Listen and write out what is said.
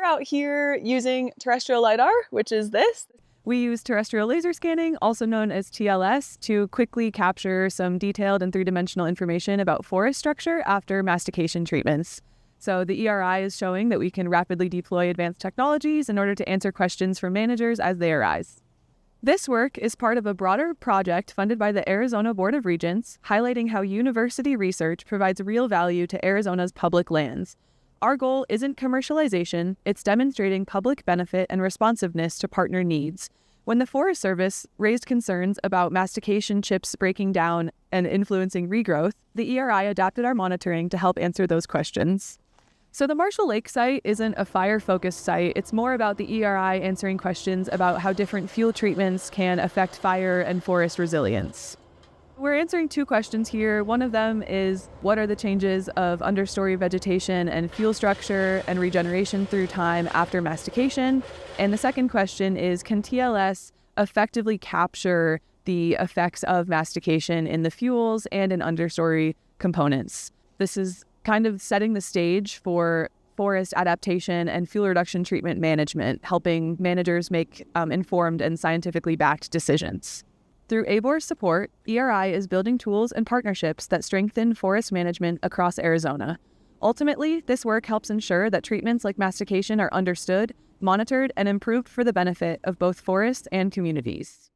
out here using terrestrial LiDAR, which is this. We use terrestrial laser scanning, also known as TLS, to quickly capture some detailed and three-dimensional information about forest structure after mastication treatments. So the ERI is showing that we can rapidly deploy advanced technologies in order to answer questions from managers as they arise. This work is part of a broader project funded by the Arizona Board of Regents, highlighting how university research provides real value to Arizona's public lands. Our goal isn't commercialization, it's demonstrating public benefit and responsiveness to partner needs. When the Forest Service raised concerns about mastication chips breaking down and influencing regrowth, the ERI adapted our monitoring to help answer those questions. So the Marshall Lake site isn't a fire-focused site. It's more about the ERI answering questions about how different fuel treatments can affect fire and forest resilience. We're answering two questions here. One of them is, what are the changes of understory vegetation and fuel structure and regeneration through time after mastication? And the second question is, can TLS effectively capture the effects of mastication in the fuels and in understory components? This is kind of setting the stage for forest adaptation and fuel reduction treatment management, helping managers make informed and scientifically backed decisions. Through ABOR's support, ERI is building tools and partnerships that strengthen forest management across Arizona. Ultimately, this work helps ensure that treatments like mastication are understood, monitored, and improved for the benefit of both forests and communities.